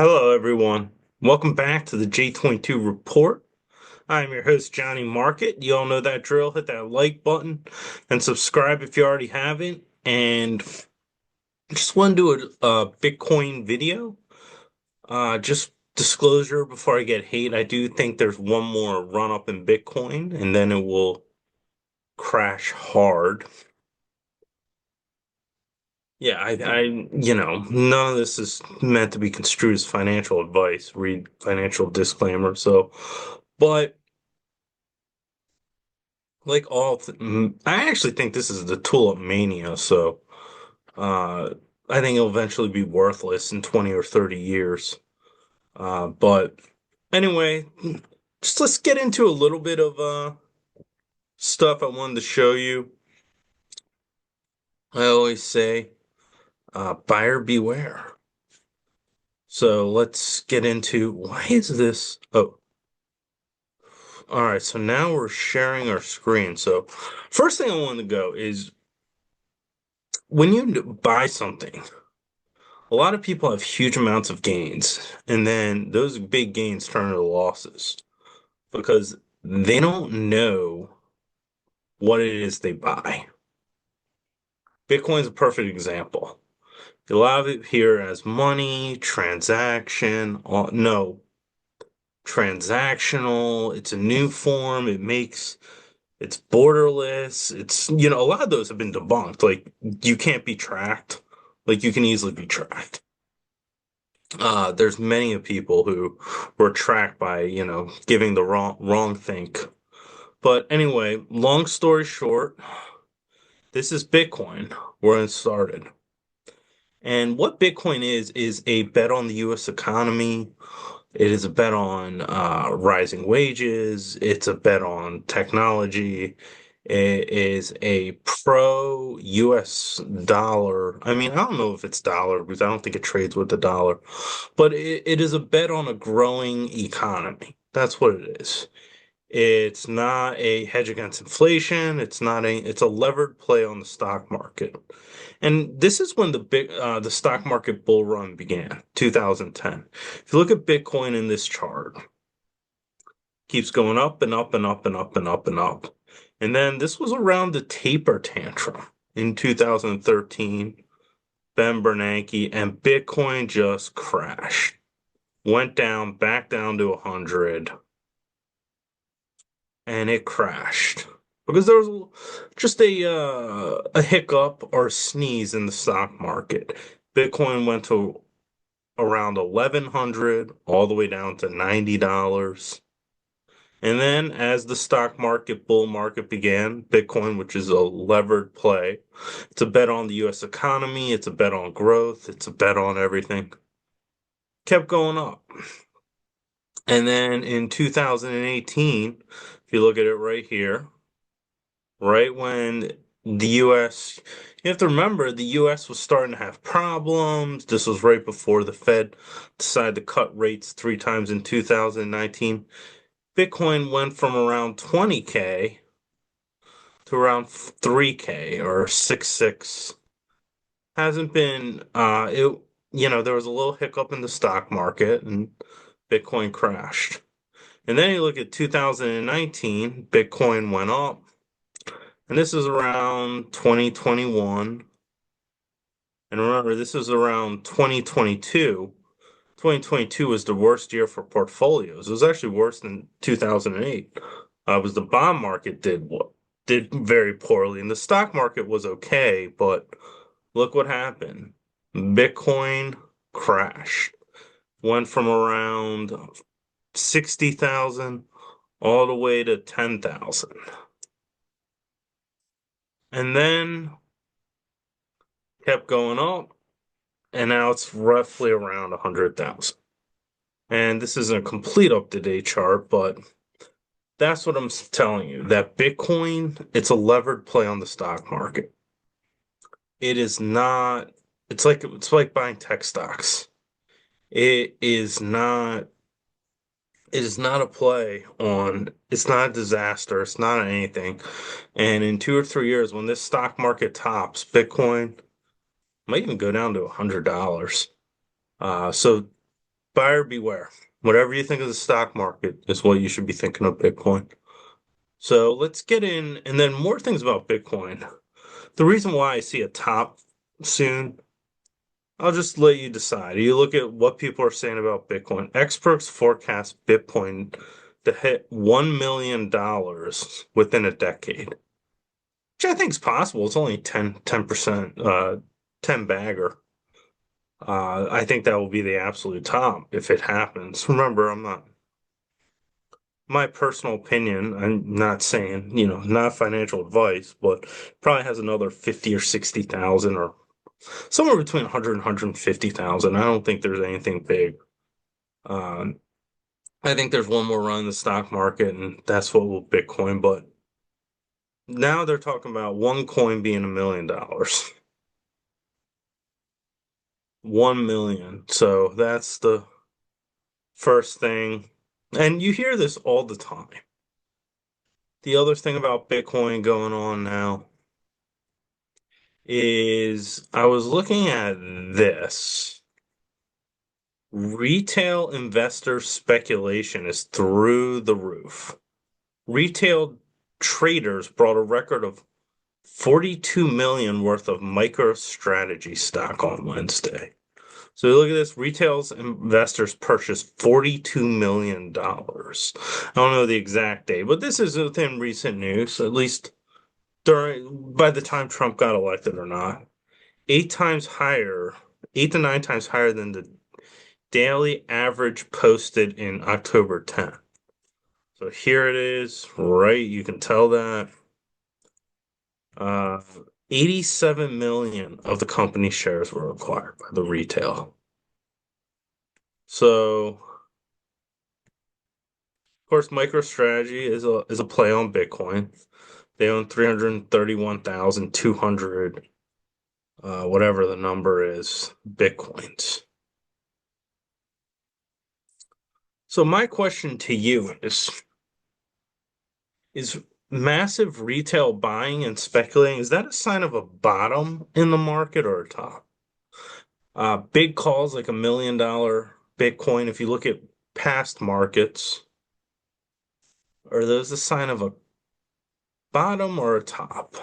Hello, everyone. Welcome back to the J22 Report. I'm your host, Johnnie Market. You all know that drill. Hit that like button and subscribe if you already haven't. And just want to do a Bitcoin video. Just disclosure before I get hate, I do think there's one more run up in Bitcoin and then it will crash hard. Yeah, none of this is meant to be construed as financial advice. Read financial disclaimer. But I actually think this is the tulip mania. Uh, I think it'll eventually be worthless in 20 or 30 years. But anyway, just let's get into a little bit of stuff I wanted to show you. I always say, buyer beware. So let's get into why is this? Oh, all right. So now we're sharing our screen. So first thing I want to go is when you buy something. A lot of people have huge amounts of gains, and then those big gains turn into losses because they don't know what it is they buy. Bitcoin's a perfect example. A lot of it here as money, no, transactional. It's a new form. It's borderless. A lot of those have been debunked. Like, you can't be tracked. Like, you can easily be tracked. There's many of people who were tracked by, giving the wrong think. But anyway, long story short, this is Bitcoin, where it started. And what Bitcoin is a bet on the US economy. It is a bet on rising wages. It's a bet on technology. It is a pro US dollar. I mean, I don't know if it's dollar because I don't think it trades with the dollar, but it is a bet on a growing economy. That's what it is. It's not a hedge against inflation. It's a levered play on the stock market. And this is when the stock market bull run began, 2010. If you look at Bitcoin in this chart, keeps going up and up and up and up and up and up. And then this was around the taper tantrum in 2013, Ben Bernanke, and Bitcoin just crashed. Went down, back down to 100, and it crashed because there was just a hiccup or a sneeze in the stock market. Bitcoin went to around 1100 all the way down to $90. And then as the stock market bull market began, Bitcoin, which is a levered play, it's a bet on the US economy, it's a bet on growth, it's a bet on everything, kept going up. And then in 2018, if you look at it right here, right when the US, you have to remember the US was starting to have problems. This was right before the Fed decided to cut rates three times in 2019. Bitcoin went from around 20K to around 3K or 6.6. Hasn't been there was a little hiccup in the stock market and Bitcoin crashed. And then you look at 2019, Bitcoin went up. And this is around 2021. And remember, this is around 2022. 2022 was the worst year for portfolios. It was actually worse than 2008. Was the bond market did very poorly, and the stock market was okay, but look what happened. Bitcoin crashed. Went from around 60,000 all the way to 10,000. And then kept going up, and now it's roughly around 100,000. And this isn't a complete up-to-date chart, but that's what I'm telling you, that Bitcoin, it's a levered play on the stock market. It is not, it's like buying tech stocks. It is not it is not a play on, it's not a disaster, it's not anything. And in 2 or 3 years, when this stock market tops, Bitcoin might even go down to $100. So buyer beware. Whatever you think of the stock market is what you should be thinking of Bitcoin. So let's get in, and then more things about Bitcoin. The reason why I see a top soon, I'll just let you decide. You look at what people are saying about Bitcoin. Experts forecast Bitcoin to hit $1 million within a decade, which I think is possible. It's only 10%, 10 bagger. I think that will be the absolute top if it happens. Remember, I'm not my personal opinion. I'm not saying, not financial advice, but probably has another 50 or 60,000 or somewhere between 100 and 150,000. I don't think there's anything big. Um, I think there's one more run in the stock market, and that's what will Bitcoin. But now they're talking about one coin being $1 million. 1 million. So that's the first thing. And you hear this all the time. The other thing about Bitcoin going on now is I was looking at this. Retail investor speculation is through the roof. Retail traders brought a record of 42 million worth of MicroStrategy stock on Wednesday. So look at this. Retail investors purchased $42 million. I don't know the exact date, but this is within recent news, at least by the time Trump got elected or not. 8 times higher, 8 to 9 times higher than the daily average posted in October 10th. So here it is, right? You can tell that. Uh, 87 million of the company shares were acquired by the retail. So, of course, MicroStrategy is a play on Bitcoin. They own 331,200, whatever the number is, Bitcoins. So my question to you is massive retail buying and speculating, is that a sign of a bottom in the market or a top? Big calls like $1 million Bitcoin, if you look at past markets, are those a sign of a bottom or a top?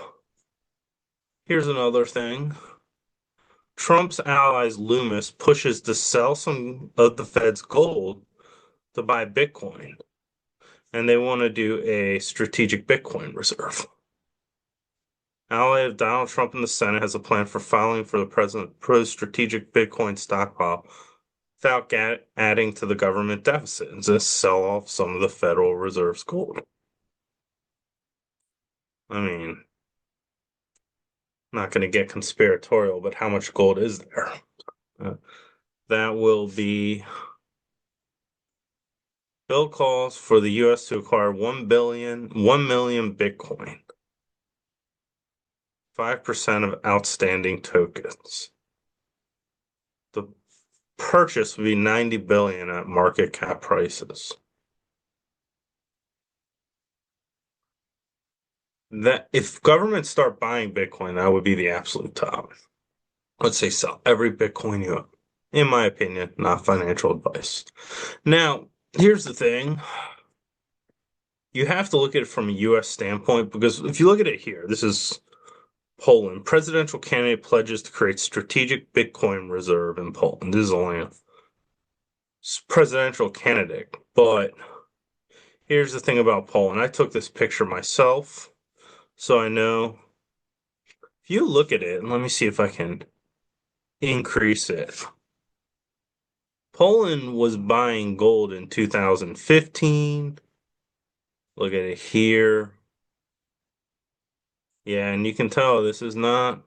Here's another thing. Trump's allies Loomis pushes to sell some of the Fed's gold to buy Bitcoin, and they want to do a strategic Bitcoin reserve. Ally of Donald Trump in the Senate has a plan for filing for the president pro's strategic Bitcoin stockpile without adding to the government deficit and just sell off some of the Federal Reserve's gold. I mean, not going to get conspiratorial, but how much gold is there? Uh, that will be bill calls for the U.S. to acquire 1 million Bitcoin, 5% of outstanding tokens. The purchase would be 90 billion at market cap prices. That if governments start buying Bitcoin, that would be the absolute top. Let's say sell every Bitcoin you own. In my opinion, not financial advice. Now, here's the thing. You have to look at it from a US standpoint because if you look at it here, this is Poland. Presidential candidate pledges to create strategic Bitcoin reserve in Poland. This is only a presidential candidate. But here's the thing about Poland. I took this picture myself, so I know. If you look at it, and let me see if I can increase it. Poland was buying gold in 2015. Look at it here. Yeah, and you can tell this is not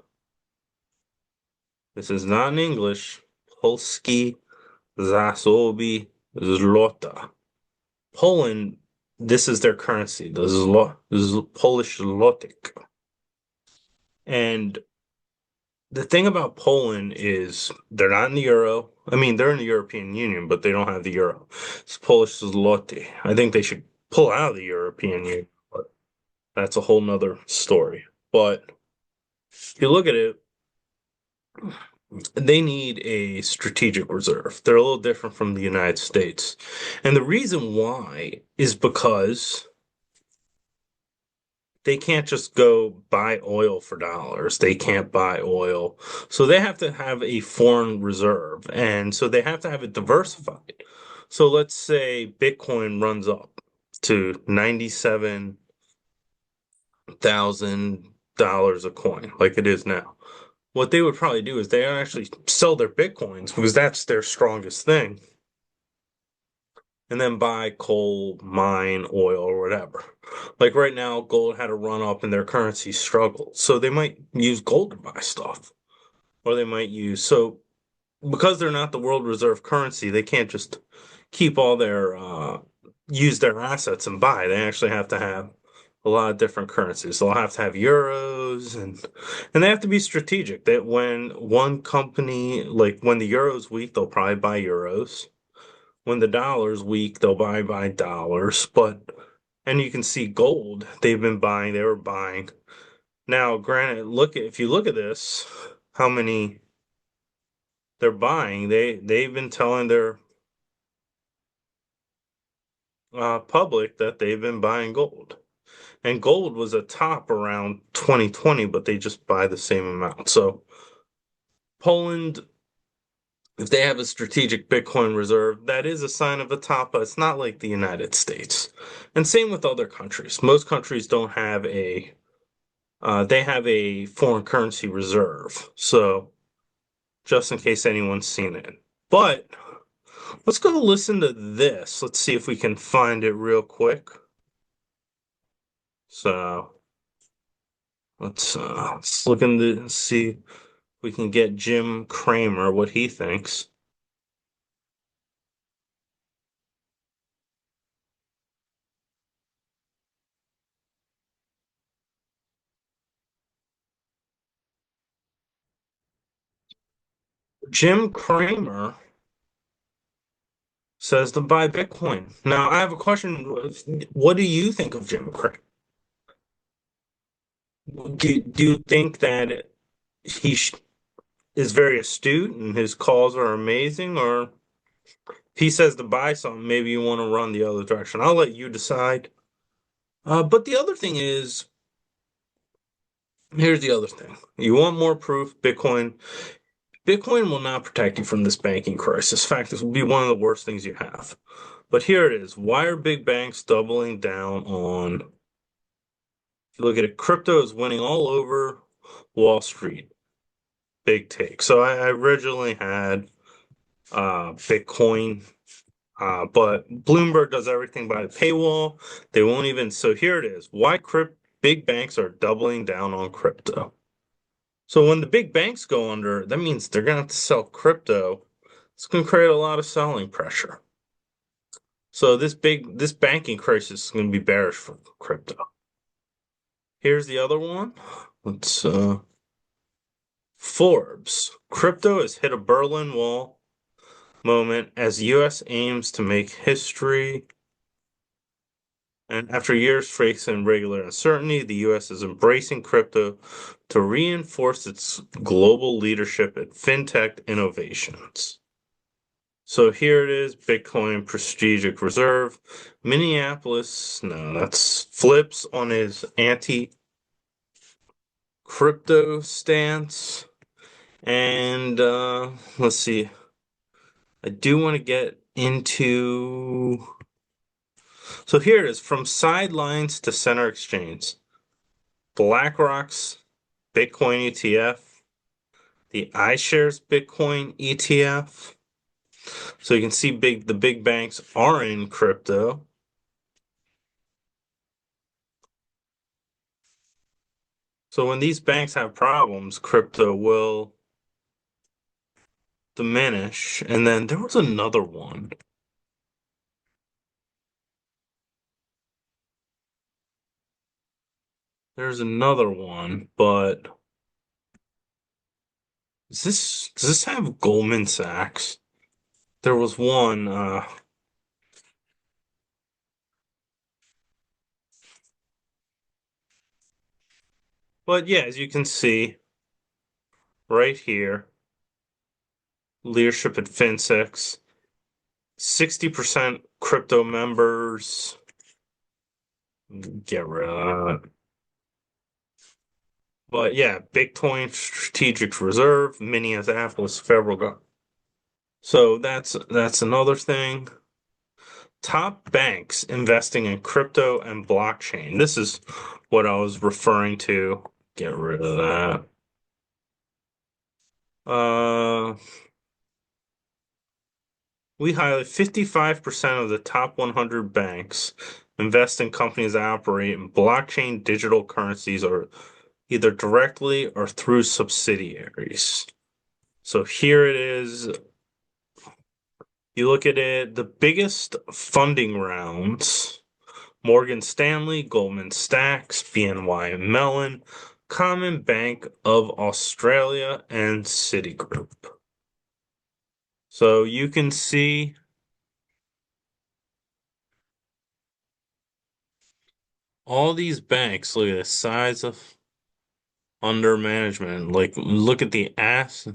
in English. Polski zasoby złota. Poland, this is their currency. This is Polish zlotik. And the thing about Poland is they're not in the euro. I mean, they're in the European Union, but they don't have the euro. It's Polish zloty. I think they should pull out of the European Union, but that's a whole nother story. But if you look at it, they need a strategic reserve. They're a little different from the United States. And the reason why is because they can't just go buy oil for dollars. They can't buy oil. So they have to have a foreign reserve. And so they have to have it diversified. So let's say Bitcoin runs up to $97,000 a coin, like it is now. What they would probably do is they actually sell their Bitcoins because that's their strongest thing, and then buy coal, mine, oil, or whatever. Like right now, gold had a run up and their currency struggled. So they might use gold to buy stuff. Or they might use, so because they're not the world reserve currency, they can't just keep all their, use their assets and buy. They actually have to have a lot of different currencies. They'll have to have euros and they have to be strategic that when one company, like when the euro's weak, they'll probably buy euros. When the dollar's weak, they'll buy dollars. And you can see gold, they were buying. Now, granted, if you look at this, how many they're buying, they've been telling their public that they've been buying gold. And gold was a top around 2020, but they just buy the same amount. So Poland, if they have a strategic Bitcoin reserve, that is a sign of a top, but it's not like the United States. And same with other countries. Most countries don't have they have a foreign currency reserve. So just in case anyone's seen it. But let's go listen to this. Let's see if we can find it real quick. So let's look into see if we can get Jim Cramer what he thinks. Jim Cramer says to buy Bitcoin. Now, I have a question. What do you think of Jim Cramer? Do you think that he is very astute and his calls are amazing, or if he says to buy something, maybe you want to run the other direction? I'll let you decide. But the other thing is, here's the other thing. You want more proof? Bitcoin will not protect you from this banking crisis. In fact, this will be one of the worst things you have. But here it is. Why are big banks doubling down on? If you look at it, crypto is winning all over Wall Street. Big take. So I originally had Bitcoin, but Bloomberg does everything by the paywall. They won't even. So here it is. Why big banks are doubling down on crypto. So when the big banks go under, that means they're gonna have to sell crypto. It's gonna create a lot of selling pressure. So this banking crisis is gonna be bearish for crypto. Here's the other one. Let's Forbes. Crypto has hit a Berlin Wall moment as US aims to make history. And after years facing regular uncertainty, the US is embracing crypto to reinforce its global leadership in fintech innovations. So here it is, Bitcoin Strategic Reserve. Minneapolis, no, that's flips on his anti-crypto stance. And let's see. I do want to get into. So here it is, from sidelines to center exchange. BlackRock's Bitcoin ETF, the iShares Bitcoin ETF. So you can see the big banks are in crypto. So when these banks have problems, crypto will diminish. And then there was another one. There's another one, but does this have Goldman Sachs? There was one, but yeah, as you can see right here. leadership at FinSix, 60% crypto members. Get rid of that. But yeah, Bitcoin Strategic Reserve, Minneapolis Federal Government. So that's another thing. Top banks investing in crypto and blockchain. This is what I was referring to. Get rid of that. We highlight 55% of the top 100 banks invest in companies that operate in blockchain digital currencies or either directly or through subsidiaries. So here it is. You look at it, the biggest funding rounds: Morgan Stanley, Goldman Sachs, BNY Mellon, Common Bank of Australia, and Citigroup. So you can see all these banks. Look at the size of under management. Like, look at the ass.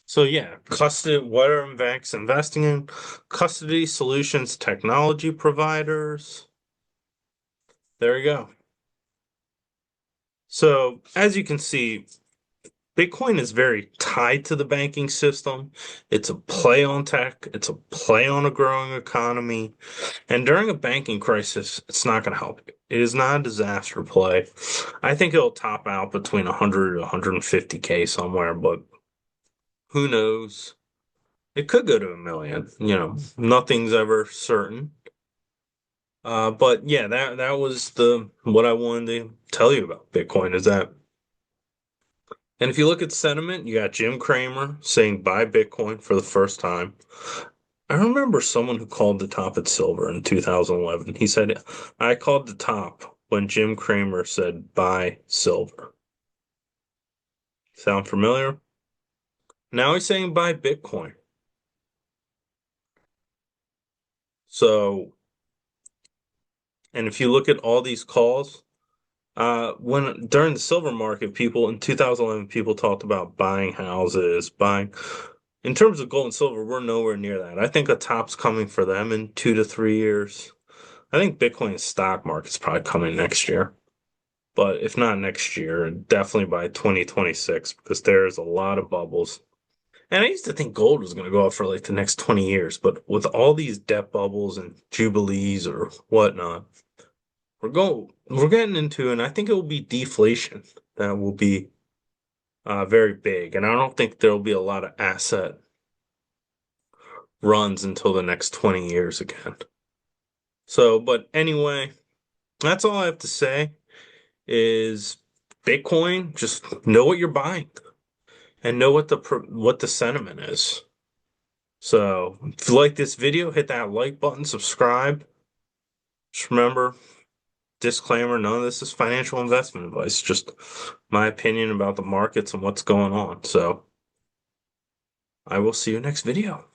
So yeah, custody. What are banks investing in? Custody solutions, technology providers. There you go. So as you can see, Bitcoin is very tied to the banking system. It's a play on tech. It's a play on a growing economy. And during a banking crisis, it's not going to help you. It is not a disaster play. I think it'll top out between 100 to 150K somewhere, but who knows? It could go to a million. Nothing's ever certain. But yeah, that was the what I wanted to tell you about Bitcoin is that. And if you look at sentiment, you got Jim Cramer saying buy Bitcoin for the first time. I remember someone who called the top at silver in 2011. He said, I called the top when Jim Cramer said buy silver. Sound familiar? Now he's saying buy Bitcoin. So, and if you look at all these calls, when during the silver market, people in 2011, people talked about buying houses, buying. In terms of gold and silver, we're nowhere near that. I think a top's coming for them in 2 to 3 years. I think Bitcoin's stock market's probably coming next year. But if not next year, definitely by 2026, because there's a lot of bubbles. And I used to think gold was going to go up for like the next 20 years, but with all these debt bubbles and jubilees or whatnot, we're getting into, and I think it will be deflation that will be very big. And I don't think there'll be a lot of asset runs until the next 20 years again. So, but anyway, that's all I have to say is Bitcoin, just know what you're buying and know what the sentiment is. So, if you like this video, hit that like button, subscribe. Just remember, disclaimer, none of this is financial investment advice, just my opinion about the markets and what's going on. So, I will see you next video.